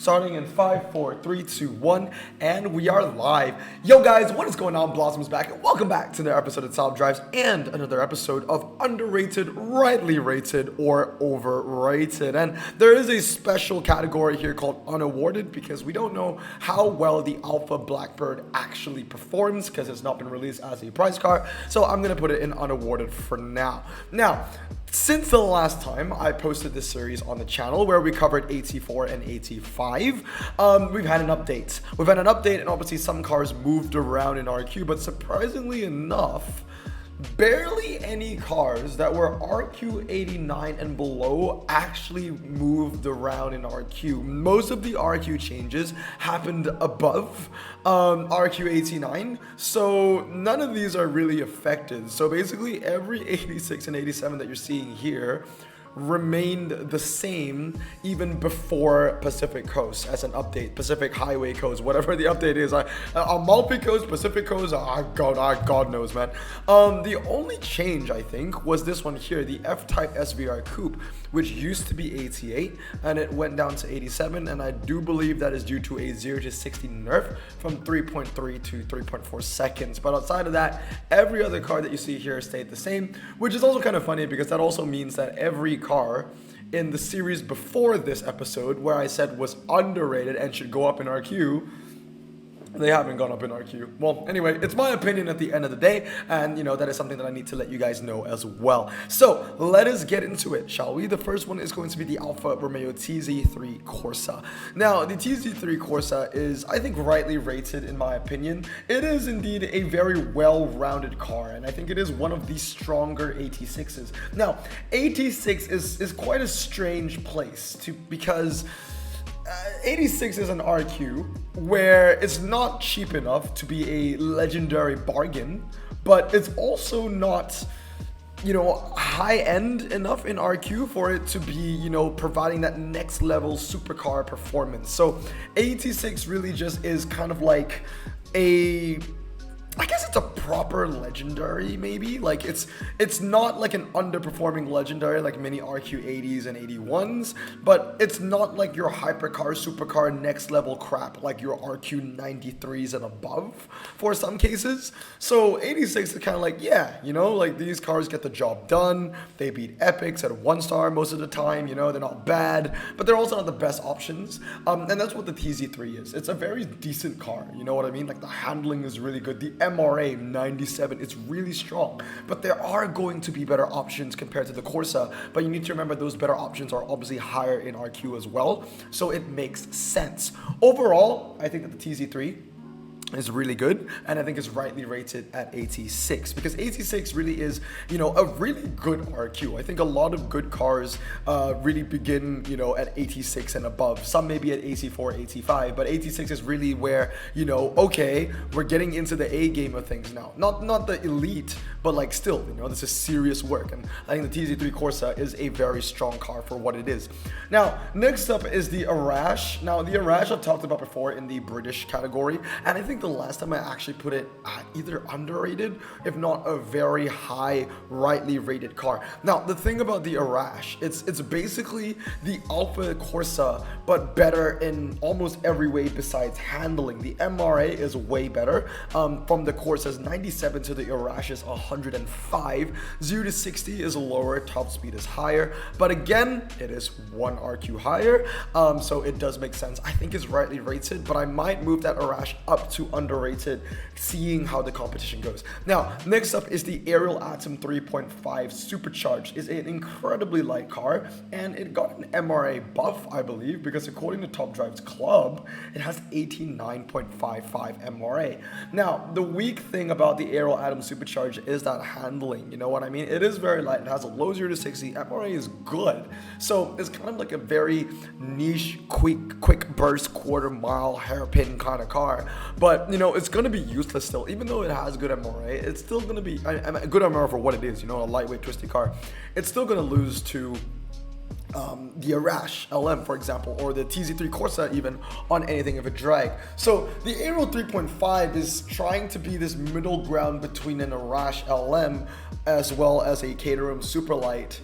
Starting in 5, 4, 3, 2, 1, and we are live. Yo guys, what is going on? Blossom's back, and welcome back to another episode of Top Drives and another episode of Underrated, Rightly Rated, or Overrated. And there is a special category here called Unawarded because we don't know how well the Alfa Blackbird actually performs because it's not been released as a prize car. So I'm going to put it in Unawarded for now. Now, since the last time I posted this series on the channel where we covered 84 and 85, we've had an update. And obviously some cars moved around in RQ, but surprisingly enough, barely any cars that were RQ89 and below actually moved around in RQ. Most of the RQ changes happened above RQ89, so none of these are really affected. So basically every 86 and 87 that you're seeing here remained the same even before Pacific Coast as an update. Pacific Highway Coast, whatever the update is. Amalfi Coast, Pacific Coast, God knows, man. The only change, I think, was this one here, the F-Type SVR Coupe, which used to be 88 and it went down to 87, and I do believe that is due to a 0 to 60 nerf from 3.3 to 3.4 seconds. But outside of that, every other car that you see here stayed the same, which is also kind of funny because that also means that every car in the series before this episode where I said was underrated and should go up in RQ, they haven't gone up in RQ. Well, anyway, it's my opinion at the end of the day, and you know, that is something that I need to let you guys know as well. So let us get into it, shall we? The first one is going to be the Alfa Romeo TZ3 Corsa. Now, the TZ3 Corsa is, I think, rightly rated in my opinion. It is indeed a very well-rounded car, and I think it is one of the stronger 86s. Now, 86 is quite a strange place because 86 is an RQ where it's not cheap enough to be a legendary bargain, but it's also not, you know, high-end enough in RQ for it to be, you know, providing that next level supercar performance. So 86 really just is kind of like I guess it's a proper legendary, maybe. Like it's not like an underperforming legendary like many RQ80s and 81s, but it's not like your hypercar, supercar, next level crap like your RQ93s and above for some cases. So 86 is kind of like, yeah, you know, like these cars get the job done. They beat epics at 1 star most of the time, you know, they're not bad, but they're also not the best options. And that's what the TZ3 is. It's a very decent car, you know what I mean? Like the handling is really good. The MRA 97, it's really strong, but there are going to be better options compared to the Corsa, but you need to remember those better options are obviously higher in RQ as well, so it makes sense. Overall, I think that the TZ3 is really good, and I think it's rightly rated at 86 because 86 really is, you know, a really good RQ. I think a lot of good cars really begin, you know, at 86 and above. Some maybe at 84, 85, but 86 is really where, you know, okay, we're getting into the A game of things now. Not the elite, but like still, you know, this is serious work, and I think the TZ3 Corsa is a very strong car for what it is. Now, next up is the Arash. Now, the Arash I've talked about before in the British category, and I think the last time I actually put it either underrated, if not a very high, rightly rated car. Now, the thing about the Arash, it's basically the Alfa Corsa, but better in almost every way besides handling. The MRA is way better. From the Corsa's 97 to the Arash is 105. 0 to 60 is lower, top speed is higher, but again, it is 1 RQ higher, so it does make sense. I think it's rightly rated, but I might move that Arash up to underrated, seeing how the competition goes. Now, next up is the Ariel Atom 3.5 supercharged. Is an incredibly light car, and it got an MRA buff, I believe, because according to Top Drives Club, it has 89.55 MRA. Now, the weak thing about the Ariel Atom supercharged is that handling, you know what I mean? It is very light. It has a low 0 to 60. MRA is good. So it's kind of like a very niche, quick burst, quarter mile, hairpin kind of car. But, you know, it's going to be useless still. Even though it has good MRA, it's still going to be a good MRA for what it is, you know, a lightweight, twisty car. It's still going to lose to the Arash LM, for example, or the TZ3 Corsa even on anything of a drag. So the Ariel 3.5 is trying to be this middle ground between an Arash LM as well as a Caterham Superlight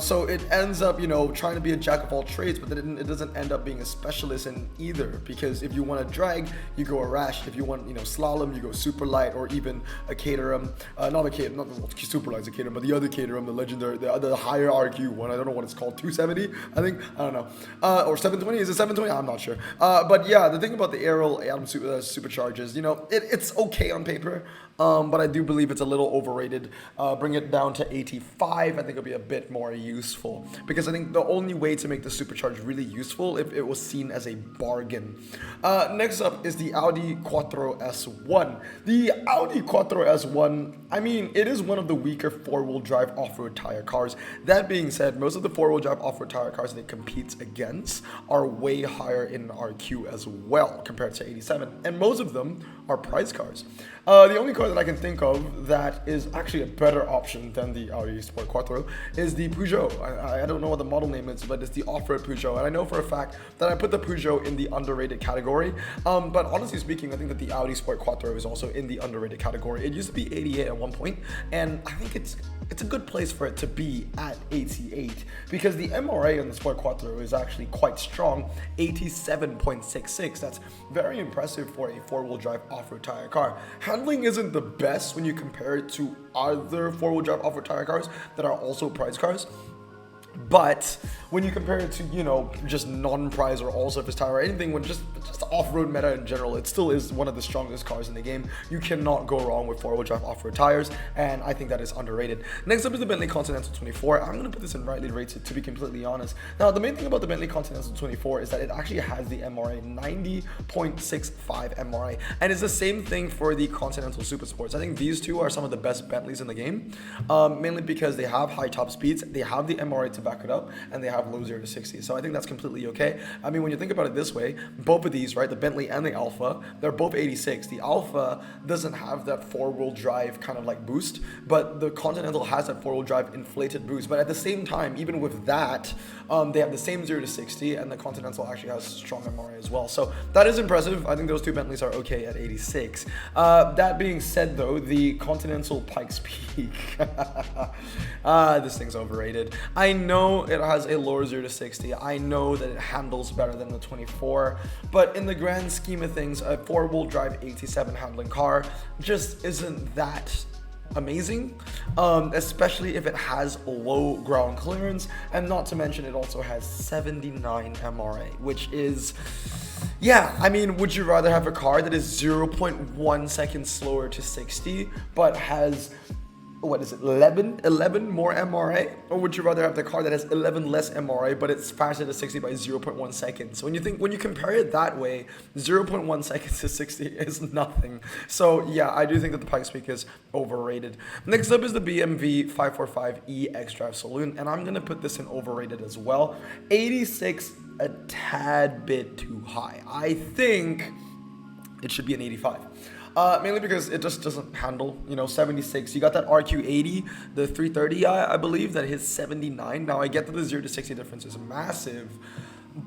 So it ends up, you know, trying to be a jack of all trades, but then it doesn't end up being a specialist in either, because if you want to drag, you go Arash. If you want, you know, slalom, you go super light, or even a Caterham, not the super light's a Caterham, but the other Caterham, the legendary, the higher RQ one, I don't know what it's called, 270, I think, I don't know, or 720, is it 720? I'm not sure. But yeah, the thing about the Ariel Atom superchargers, you know, it's okay on paper, but I do believe it's a little overrated. Bring it down to 85, I think it'll be a bit more useful, because I think the only way to make the supercharge really useful if it was seen as a bargain. Next up is the Audi Quattro S1. The Audi Quattro S1, I mean, it is one of the weaker four-wheel drive off-road tire cars. That being said, most of the four-wheel drive off-road tire cars that it competes against are way higher in RQ as well compared to 87, and most of them are prize cars. The only car that I can think of that is actually a better option than the Audi Sport Quattro is the Peugeot. I don't know what the model name is, but it's the off-road Peugeot. And I know for a fact that I put the Peugeot in the underrated category. But honestly speaking, I think that the Audi Sport Quattro is also in the underrated category. It used to be 88 at one point, and I think it's a good place for it to be at 88, because the MRA on the Sport Quattro is actually quite strong, 87.66. That's very impressive for a four-wheel drive off-road tire car. Handling isn't the best when you compare it to other four-wheel drive off-road tire cars that are also prize cars. But when you compare it to, you know, just non-prize or all-surface tire or anything, when just off-road meta in general, it still is one of the strongest cars in the game. You cannot go wrong with four-wheel drive off-road tires, and I think that is underrated. Next up is the Bentley Continental 24. I'm going to put this in rightly rated, to be completely honest. Now, the main thing about the Bentley Continental 24 is that it actually has the MRA 90.65 MRA, and it's the same thing for the Continental Super Sports. I think these two are some of the best Bentleys in the game, mainly because they have high top speeds, they have the MRA to back it up, and they have low 0 to 60. So I think that's completely okay. I mean, when you think about it this way, both of these, right, the Bentley and the Alfa, they're both 86. The Alfa doesn't have that four-wheel drive kind of like boost, but the Continental has that four-wheel drive inflated boost. But at the same time, even with that, they have the same 0 to 60, and the Continental actually has strong MRA as well. So that is impressive. I think those two Bentleys are okay at 86. That being said, though, the Continental Pikes Peak, this thing's overrated. I know it has a lower 0 to 60. I know that it handles better than the 24, but in the grand scheme of things, a four-wheel drive 87 handling car just isn't that amazing, especially if it has low ground clearance, and not to mention it also has 79 MRA, which is, yeah, I mean, would you rather have a car that is 0.1 seconds slower to 60 but has, what is it, 11 more MRA? Or would you rather have the car that has 11 less MRA, but it's faster to 60 by 0.1 seconds? So when you compare it that way, 0.1 seconds to 60 is nothing. So yeah, I do think that the Pikes Peak is overrated. Next up is the BMW 545e X-Drive Saloon, and I'm gonna put this in overrated as well. 86, a tad bit too high. I think it should be an 85. Mainly because it just doesn't handle, you know, 76. You got that RQ80, the 330, I believe, that hits 79. Now, I get that the 0 to 60 difference is massive,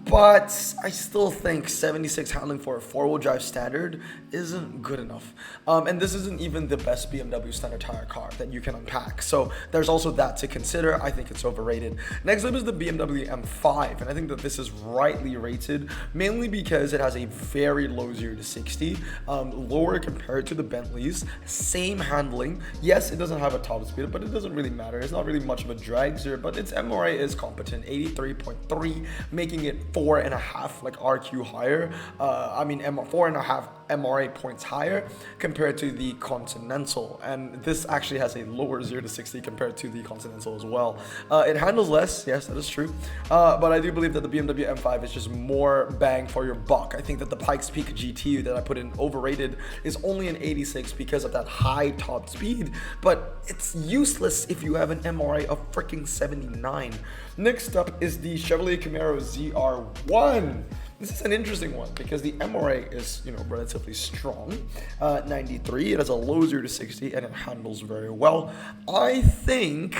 but I still think 76 handling for a four-wheel drive standard isn't good enough. And this isn't even the best BMW standard tire car that you can unpack. So there's also that to consider. I think it's overrated. Next up is the BMW M5, and I think that this is rightly rated, mainly because it has a very low 0 to 60, lower compared to the Bentleys, same handling. Yes, it doesn't have a top speed, but it doesn't really matter. It's not really much of a drag zero, but its MRA is competent, 83.3, making it 4.5 like RQ higher. I mean 4.5 MRA points higher compared to the Continental, and this actually has a lower 0 to 60 compared to the Continental as well. It handles less, yes, that is true, but I do believe that the BMW M5 is just more bang for your buck. I think that the Pikes Peak GT that I put in overrated is only an 86 because of that high top speed, but it's useless if you have an MRA of freaking 79. Next up is the Chevrolet Camaro ZR1. This is an interesting one because the MRA is, you know, relatively strong, 93. It has a low 0 to 60 and it handles very well. I think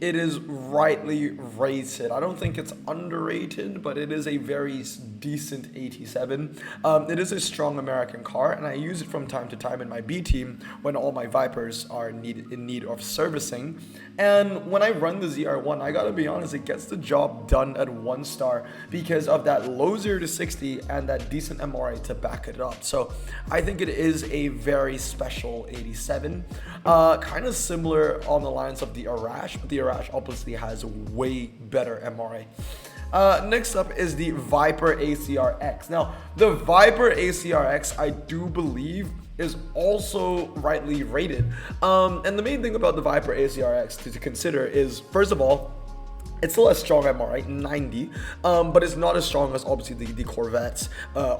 it is rightly rated. I don't think it's underrated, but it is a very decent 87. It is a strong American car, and I use it from time to time in my B team when all my Vipers are in need of servicing. And when I run the ZR1, I gotta be honest, it gets the job done at 1 star because of that low 0 to 60 and that decent MRA to back it up. So I think it is a very special 87. Kind of similar on the lines of the Arash, but the Arash obviously has way better MRA. Next up is the Viper ACRX. Now, the Viper ACRX, I do believe, is also rightly rated. And the main thing about the Viper ACRX to consider is, first of all, it's still a strong MRA, 90, but it's not as strong as obviously the Corvettes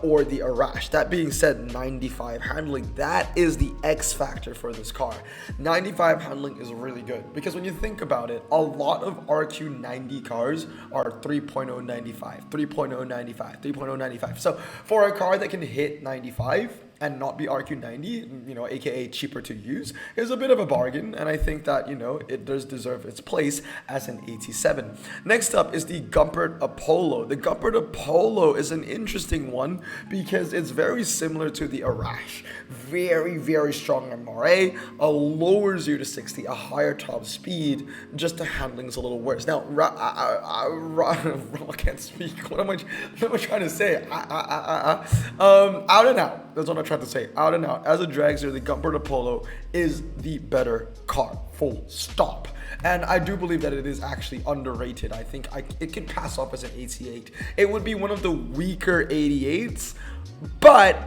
or the Arash. That being said, 95 handling, that is the X factor for this car. 95 handling is really good because when you think about it, a lot of RQ90 cars are 3.0 95, 3.0 95, 3.0 95. So for a car that can hit 95, and not be RQ90, you know, aka cheaper to use, is a bit of a bargain, and I think that, you know, it does deserve its place as an 87. Next up is the Gumpert Apollo. The Gumpert Apollo is an interesting one because it's very similar to the Arash. Very, very strong MRA, a lower 0 to 60, a higher top speed, just the handling is a little worse. Now, I can't speak. What am I trying to say? Out and out. That's what I'm trying to say. Out and out. As a dragster, the Gumpert Apollo is the better car. Full stop. And I do believe that it is actually underrated. I think it could pass off as an 88. It would be one of the weaker 88s, but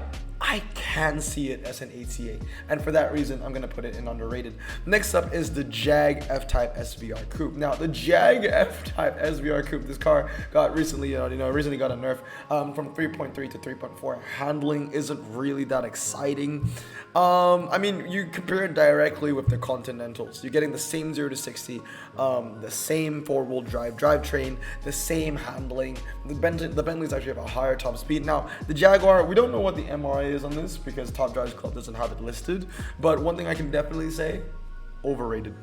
I can see it as an 88, and for that reason, I'm gonna put it in underrated. Next up is the Jag F-Type SVR Coupe. Now, the Jag F-Type SVR Coupe, this car got recently, recently got a nerf from 3.3 to 3.4. Handling isn't really that exciting. I mean, you compare it directly with the Continentals. You're getting the same 0 to 60, the same 4-wheel drive drivetrain, the same handling. The Bentleys actually have a higher top speed. Now, the Jaguar, we don't know what the MRA is on this because Top Drivers Club doesn't have it listed, but one thing I can definitely say, overrated.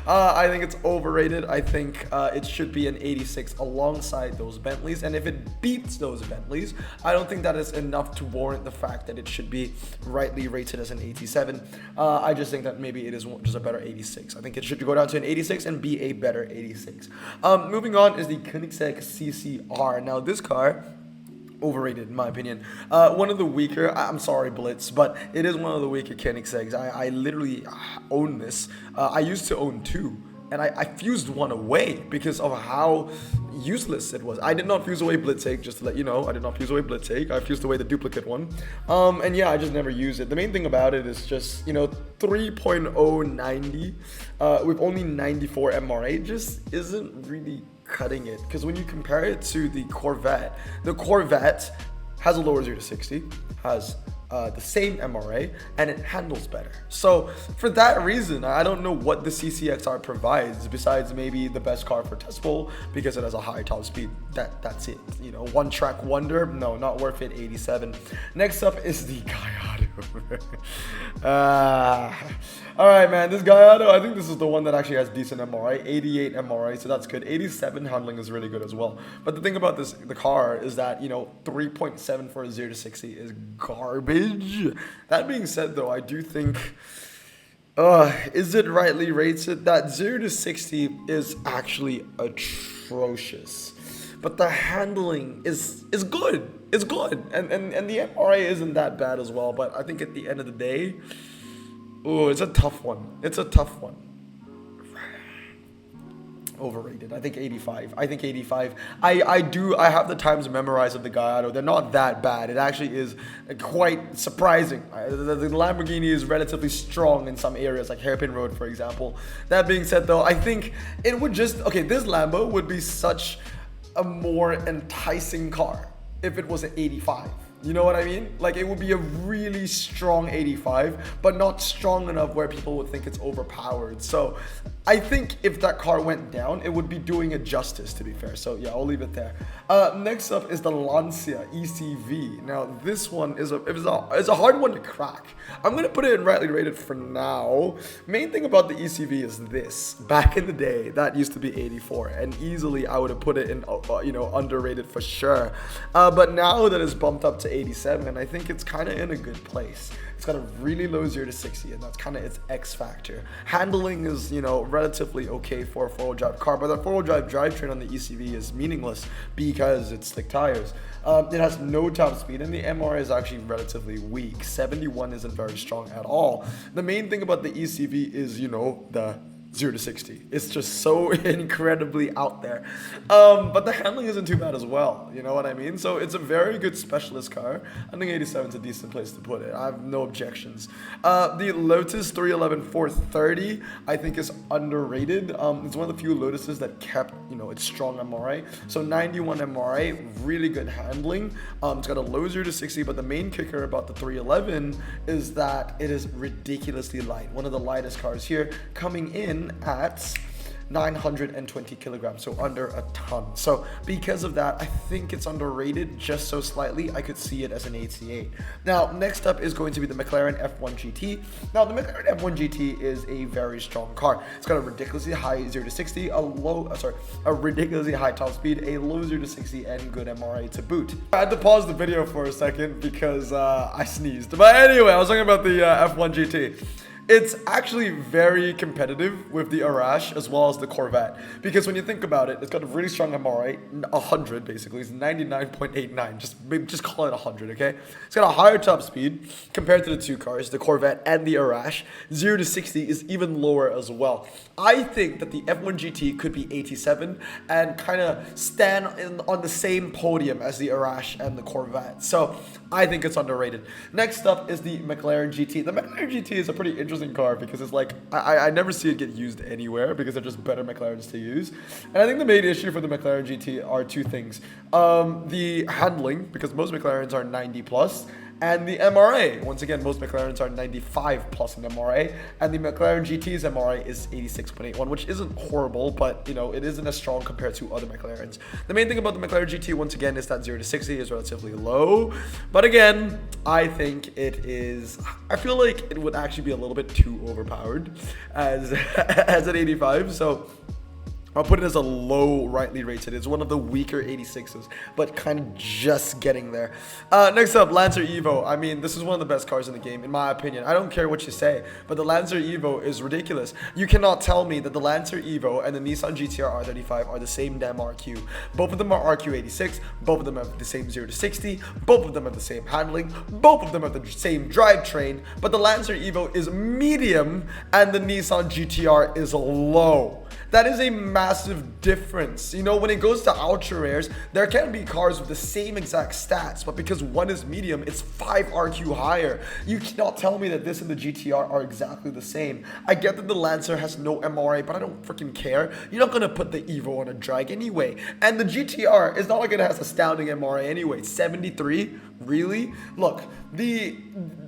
I think it's overrated. I think it should be an 86 alongside those Bentleys, and if it beats those Bentleys, I don't think that is enough to warrant the fact that it should be rightly rated as an 87. I just think that maybe it is just a better 86. I think it should go down to an 86 and be a better 86. Moving on is the Koenigsegg CCR. Now, this car, overrated in my opinion. One of the weaker, I'm sorry Blitz, but it is one of the weaker Koenigsegg's. I literally own this. I used to own 2, and I fused 1 away because of how useless it was. I did not fuse away Blitzake, just to let you know. I did not fuse away Blitzake. I fused away the duplicate one. And yeah, I just never used it. The main thing about it is just, 3.0 90 with only 94 MRA just isn't really cutting it, because when you compare it to the Corvette has a lower 0 to 60, has the same MRA, and it handles better. So for that reason, I don't know what the CCXR provides besides maybe the best car for test bowl because it has a high top speed. That's it. One track wonder. No, not worth it. 87. Next up is the Gallardo. All right, man. This Gallardo, I think this is the one that actually has decent MRA. 88 MRA, so that's good. 87 handling is really good as well. But the thing about the car is that 3.7 for a 0 to 60 is garbage. That being said, though, I do think, is it rightly rated? That 0 to 60 is actually atrocious, but the handling is good. It's good, and the MRA isn't that bad as well. But I think at the end of the day, it's a tough one. It's a tough one. Overrated. I think 85. I have the times memorized of the Gallardo. They're not that bad. It actually is quite surprising. The Lamborghini is relatively strong in some areas, like Hairpin Road, for example. That being said, though, I think it would this Lambo would be such a more enticing car if it was an 85. You know what I mean? Like, it would be a really strong 85, but not strong enough where people would think it's overpowered. So I think if that car went down, it would be doing it justice, to be fair. So yeah, I'll leave it there. Next up is the Lancia ECV. Now this one is a hard one to crack. I'm gonna put it in rightly rated for now. Main thing about the ECV is this: back in the day, that used to be 84, and easily I would have put it in underrated for sure. But now that it's bumped up to 87, I think it's kind of in a good place. It's got a really low 0 to 60, and that's kind of its X factor. Handling is, relatively okay for a four-wheel drive car, but that four-wheel drive drivetrain on the ECV is meaningless because it's slick tires. It has no top speed, and the MR is actually relatively weak. 71 isn't very strong at all. The main thing about the ECV is, the 0 to 60. It's just so incredibly out there. But the handling isn't too bad as well. You know what I mean? So it's a very good specialist car. I think 87 is a decent place to put it. I have no objections. The Lotus 311 430, I think, is underrated. It's one of the few Lotuses that kept, its strong MRA. So 91 MRA, really good handling. It's got a low 0 to 60, but the main kicker about the 311 is that it is ridiculously light. One of the lightest cars here, coming in at 920 kilograms, so under a ton. So because of that, I think it's underrated just so slightly. I could see it as an 88. Now, next up is going to be the McLaren F1 GT. Now, the McLaren F1 GT is a very strong car. It's got a ridiculously high 0 to 60, a ridiculously high top speed, a low 0 to 60, and good MRA to boot. I had to pause the video for a second because I sneezed. But anyway, I was talking about the F1 GT. It's actually very competitive with the Arash as well as the Corvette, because when you think about it, it's got a really strong MRA, 100 basically. It's 99.89. Just call it 100, okay? It's got a higher top speed compared to the two cars, the Corvette and the Arash. 0 to 60 is even lower as well. I think that the F1 GT could be 87 and kind of stand on the same podium as the Arash and the Corvette. So I think it's underrated. Next up is the McLaren GT. The McLaren GT is a pretty interesting car because it's like I never see it get used anywhere because they're just better McLarens to use. And I think the main issue for the McLaren GT are two things: the handling, because most McLarens are 90 plus, and the MRA. Once again, most McLarens are 95 plus in MRA, and the McLaren GT's MRA is 86.81, which isn't horrible, but it isn't as strong compared to other McLarens. The main thing about the McLaren GT, once again, is that 0 to 60 is relatively low, but again, I think it is. I feel like it would actually be a little bit too overpowered as an 85. So I'll put it as a low rightly rated. It's one of the weaker 86s, but kind of just getting there. Next up, Lancer Evo. I mean, this is one of the best cars in the game, in my opinion. I don't care what you say, but the Lancer Evo is ridiculous. You cannot tell me that the Lancer Evo and the Nissan GTR R35 are the same damn RQ. Both of them are RQ86. Both of them have the same 0 to 60. Both of them have the same handling. Both of them have the same drivetrain, but the Lancer Evo is medium and the Nissan GTR is low. That is a massive difference. When it goes to ultra rares, there can be cars with the same exact stats, but because one is medium, it's 5 RQ higher. You cannot tell me that this and the GTR are exactly the same. I get that the Lancer has no MRA, but I don't freaking care. You're not gonna put the Evo on a drag anyway. And the GTR is not like it has astounding MRA anyway. 73, really? Look, the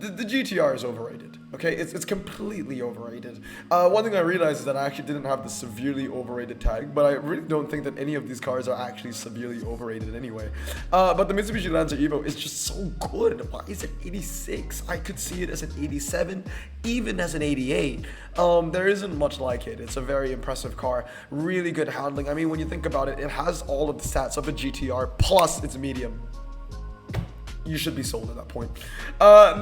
GTR is overrated. Okay, it's completely overrated. One thing I realized is that I actually didn't have the severely overrated tag, but I really don't think that any of these cars are actually severely overrated anyway. But the Mitsubishi Lancer Evo is just so good. Why is it 86? I could see it as an 87, even as an 88. There isn't much like it. It's a very impressive car. Really good handling. I mean, when you think about it, it has all of the stats of a GTR, plus it's medium. You should be sold at that point.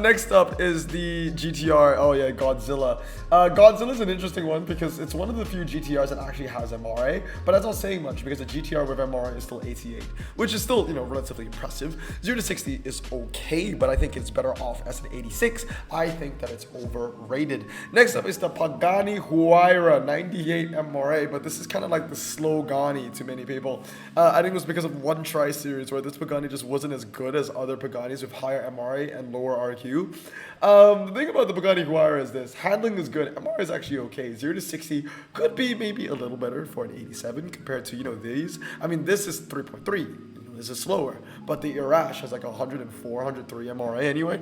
Next up is the GTR. Oh yeah, Godzilla. Godzilla is an interesting one because it's one of the few GTRs that actually has MRA, but that's not saying much because the GTR with MRA is still 88, which is still, relatively impressive. 0 to 60 is okay, but I think it's better off as an 86. I think that it's overrated. Next up is the Pagani Huayra 98 MRA, but this is kind of like the slow Gani to many people. I think it was because of one tri-series where this Pagani just wasn't as good as other Paganis with higher MRA and lower RQ. The thing about the Pagani Guara is this: handling is good, MRA is actually okay. 0 to 60 could be maybe a little better for an 87 compared to these. I mean, this is 3.3. this is slower. But the Arash has like 104, 103 MRA anyway.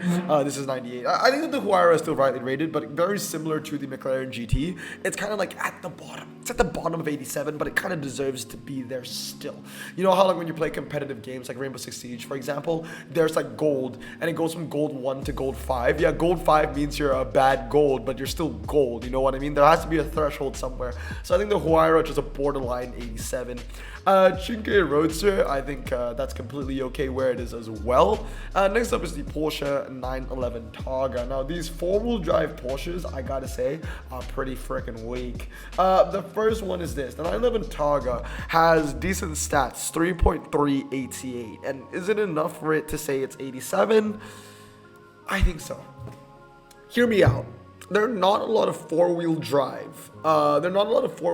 This is 98. I think that the Huayra is still rightly rated, but very similar to the McLaren GT. It's kind of like at the bottom. It's at the bottom of 87, but it kind of deserves to be there still. You know how like when you play competitive games like Rainbow Six Siege, for example, there's like gold, and it goes from gold 1 to gold 5. Yeah, gold 5 means you're a bad gold, but you're still gold. You know what I mean? There has to be a threshold somewhere. So I think the Huayra is just a borderline 87. Cinque Roadster, I think that's completely okay where it is as well. Next up is the Porsche 911 Targa. Now these four-wheel drive Porsches, I gotta say, are pretty freaking weak. The first one is this. The 911 Targa has decent stats, 3.388. And is it enough for it to say it's 87? I think so. Hear me out. There are not a lot of four-wheel drive. Legendaries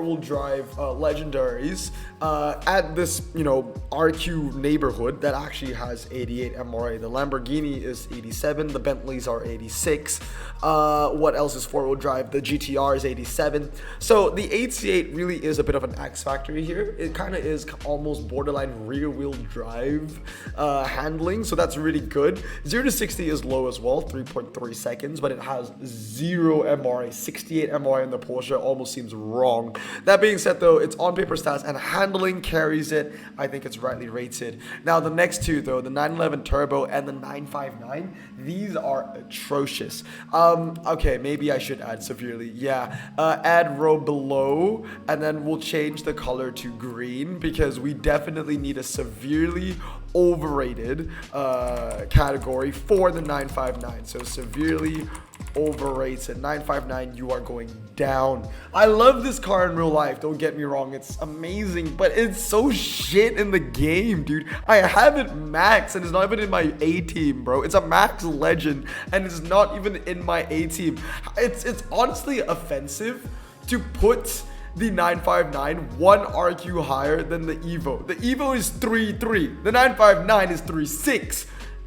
at this, RQ neighborhood that actually has 88 MRA. The Lamborghini is 87. The Bentleys are 86. What else is four-wheel drive? The GTR is 87. So the 88 really is a bit of an X factor here. It kind of is almost borderline rear-wheel drive handling. So that's really good. 0 to 60 is low as well, 3.3 seconds, but it has 0 MRA. 68 MRA in the Porsche almost seems wrong. That being said though, it's on paper stats and handling carries it. I think it's rightly rated. Now the next two though, the 911 Turbo and the 959, these are atrocious. Okay, maybe I should add severely. Yeah, add row below, and then we'll change the color to green because we definitely need a severely overrated category for the 959. So severely overrated. 959, you are going down. I love this car in real life, don't get me wrong, it's amazing, but it's so shit in the game, dude. I have it max and it's not even in my A team, bro. It's a max legend and it's not even in my A team. It's honestly offensive to put the 959 one RQ higher than the Evo. The Evo is 3.3. The 959 is 3.6.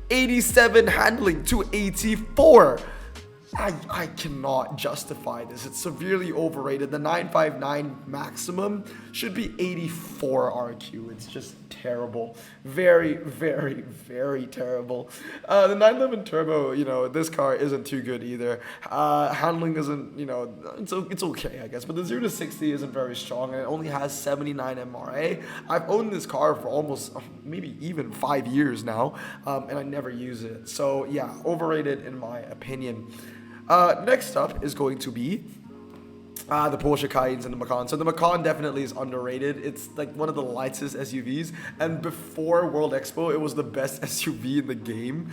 87 handling to 84. I cannot justify this. It's severely overrated. The 959 maximum should be 84 RQ. It's just terrible. Very, very, very terrible. The 911 Turbo, this car isn't too good either. Handling isn't, it's okay, I guess. But the 0 to 60 isn't very strong, and it only has 79 MRA. I've owned this car for almost, maybe even 5 years now, and I never use it. So, yeah, overrated in my opinion. Next up is going to be the Porsche Cayennes and the Macan. So the Macan definitely is underrated. It's like one of the lightest SUVs, and before World Expo it was the best SUV in the game,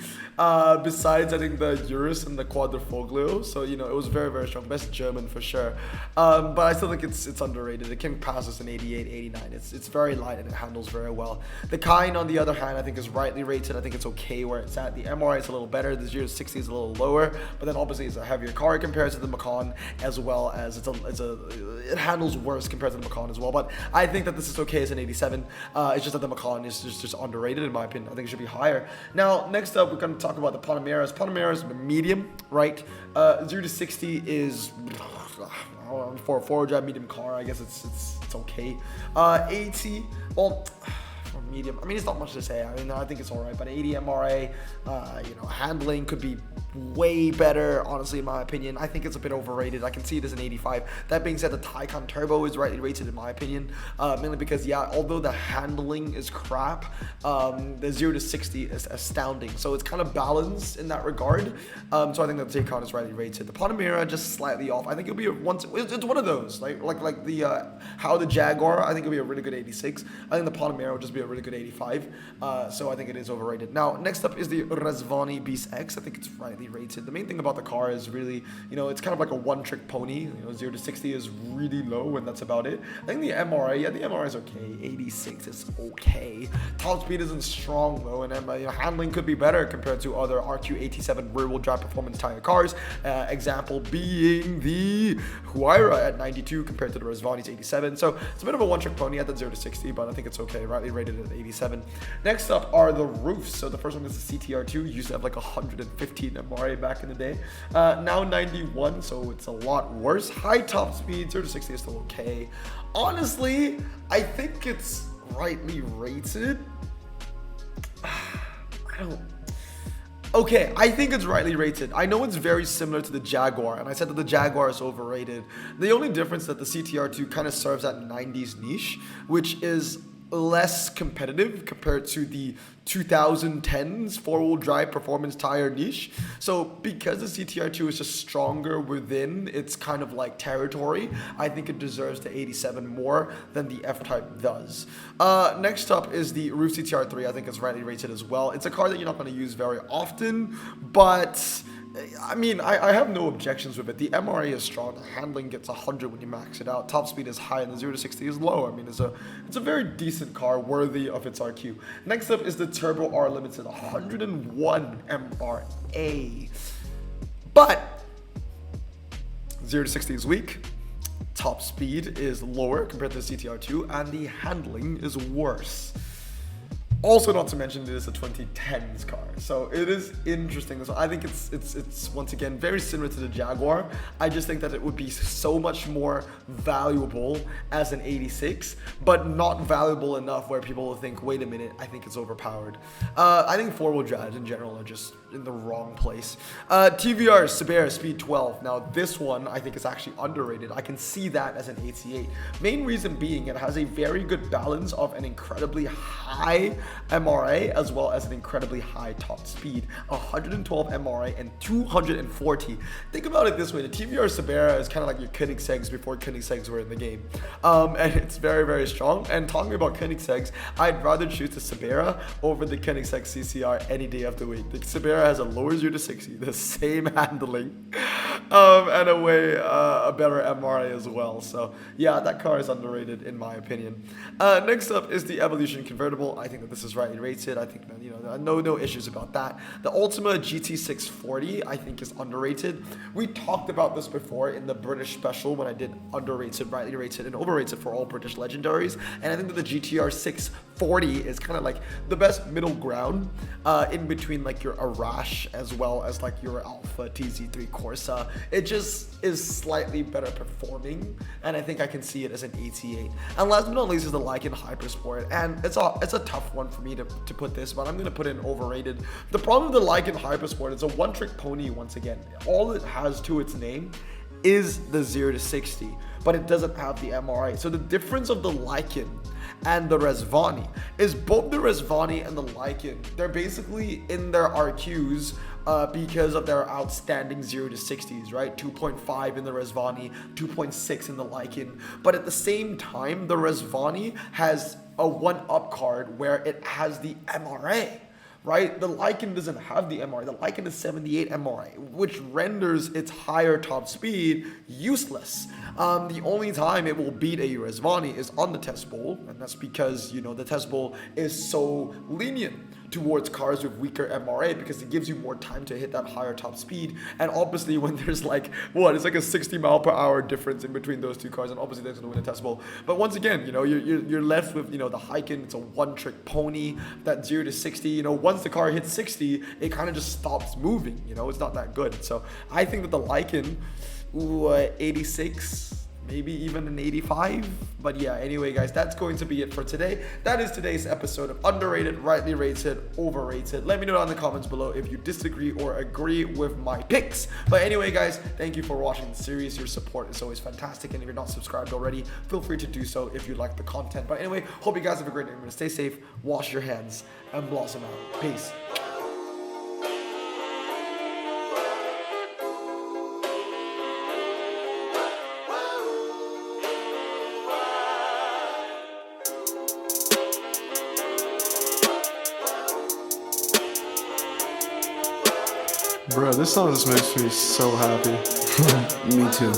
besides I think the Urus and the Quadrifoglio. So it was very, very strong, best German for sure, but I still think it's underrated. It can pass us an 88, 89. It's very light and it handles very well. The Cayenne on the other hand I think is rightly rated. I think it's okay where it's at. The MRI is a little better, the 0 to 60 is a little lower, but then obviously it's a heavier car compared to the Macan, as well as it handles worse compared to the Macan as well. But I think that this is okay as an 87. It's just that the Macan is just underrated in my opinion. I think it should be higher. Now next up we're going to talk about the Panameras. Panameras medium, right? 0 to 60 is for a four-wheel drive medium car. I guess it's okay. 80, well, for medium, I mean it's not much to say. I mean I think it's alright, but 80 MRA, handling could be way better, honestly, in my opinion. I think it's a bit overrated. I can see it as an 85. That being said, the Taycan Turbo is rightly rated in my opinion, mainly because, yeah, although the handling is crap, the 0 to 60 is astounding. So it's kind of balanced in that regard. So I think that the Taycan is rightly rated. The Panamera just slightly off. I think it'll be it's one of those, like the how the Jaguar, I think it'll be a really good 86. I think the Panamera will just be a really good 85. So I think it is overrated. Now, next up is the Rezvani Beast X. I think it's rightly rated. The main thing about the car is really, it's kind of like a one-trick pony. 0 to 60 is really low, and that's about it. I think the MRA, yeah, the MRA is okay. 86 is okay. Top speed isn't strong though, and handling could be better compared to other RQ87 rear-wheel drive performance tire cars. Example being the Huayra at 92 compared to the Rezvani's 87. So it's a bit of a one-trick pony at the 0 to 60, but I think it's okay. Rightly rated at 87. Next up are the Rufs. So the first one is the CTR2. Used to have like 115 MRA back in the day. Now 91, so it's a lot worse. High top speed, 0 to 60 is still okay. Honestly, I think it's rightly rated. Okay, I think it's rightly rated. I know it's very similar to the Jaguar, and I said that the Jaguar is overrated. The only difference that the CTR2 kind of serves that 90s niche, which is less competitive compared to the 2010s four-wheel drive performance tire niche. So because the CTR2 is just stronger within its kind of like territory, I think it deserves the 87 more than the F-Type does. Next up is the Roof CTR3. I think it's rightly rated as well. It's a car that you're not going to use very often, but I mean, I have no objections with it. The MRA is strong. The handling gets 100 when you max it out. Top speed is high and the 0 to 60 is low. I mean, it's a very decent car worthy of its RQ. Next up is the Turbo R Limited 101 MRA. But 0 to 60 is weak. Top speed is lower compared to the CTR2 and the handling is worse. Also, not to mention, it is a 2010s car, so it is interesting. So I think it's once again very similar to the Jaguar. I just think that it would be so much more valuable as an 86, but not valuable enough where people will think, wait a minute, I think it's overpowered. I think four-wheel drives in general are just in the wrong place. TVR Sibera Speed 12. Now this one I think is actually underrated. I can see that as an 88. Main reason being it has a very good balance of an incredibly high MRA as well as an incredibly high top speed. 112 MRA and 240. Think about it this way, the TVR Sibera is kind of like your Koenigsegg's before Koenigsegg's were in the game. And it's very, very strong. And talking about Koenigsegg's, I'd rather choose the Sibera over the Koenigsegg CCR any day of the week. The Sibera has a lower 0 to 60, the same handling, and a better MRA as well. So yeah, that car is underrated in my opinion. Next up is the Evolution convertible. I think that this is rightly rated. I think that, you know, no issues about that. The Ultima GT640 I think is underrated. We talked about this before in the British special when I did underrated, rightly rated, and overrated for all British legendaries. And I think that the GTR 640 is kind of like the best middle ground in between like your Arash as well as like your Alfa TZ3 Corsa. It just is slightly better performing, and I think I can see it as an 88. And last but not least is the Lykan Hypersport, and it's a tough one for me to put this, but I'm going to put in overrated. The problem with the Lykan Hypersport, it's a one-trick pony once again. All it has to its name is the 0 to 60, but it doesn't have the MRA. So the difference of the Lykan and the Rezvani is both the Rezvani and the Lykan, they're basically in their RQs because of their outstanding 0 to 60s, right? 2.5 in the Rezvani, 2.6 in the Lykan. But at the same time, the Rezvani has a one-up card where it has the MRA. Right? The Lykan doesn't have the MRA. The Lykan is 78 MRA, which renders its higher top speed useless. The only time it will beat a Rezvani is on the test bowl, and that's because, you know, the test bowl is so lenient towards cars with weaker MRA because it gives you more time to hit that higher top speed. And obviously when there's like, what, it's like a 60 mile per hour difference in between those two cars, and obviously that's going to win a test bowl. But once again, you know, you're left with, you know, the Lykan. It's a one-trick pony. That 0 to 60, you know, once the car hits 60, it kind of just stops moving. You know, it's not that good. So I think that the Lykan, 86, maybe even an 85. But yeah, anyway guys, that's going to be it for today. That is today's episode of Underrated, Rightly Rated, Overrated. Let me know down in the comments below if you disagree or agree with my picks. But anyway guys, thank you for watching the series. Your support is always fantastic, and if you're not subscribed already, feel free to do so if you like the content. But anyway, hope you guys have a great day. Remember to stay safe, wash your hands, and blossom out. Peace. Bro, this song just makes me so happy. Me too.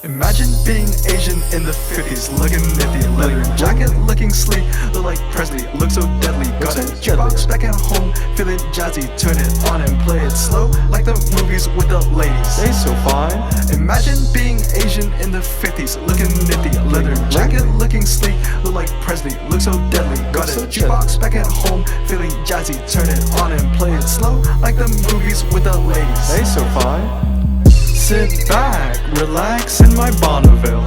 Imagine being Asian in the 50s, looking nifty, leather jacket, looking sleek, look like Presley, look so deadly. Got a jukebox back at home, feeling jazzy, turn it on and play it slow, like the movies with the ladies. They so fine. Imagine being Asian in the 50s, looking nifty, leather jacket, looking sleek, look like Presley, look so deadly. Got a jukebox back at home, feeling jazzy, turn it on and play it slow, like the movies with the ladies. They so fine. Sit back, relax in my Bonneville.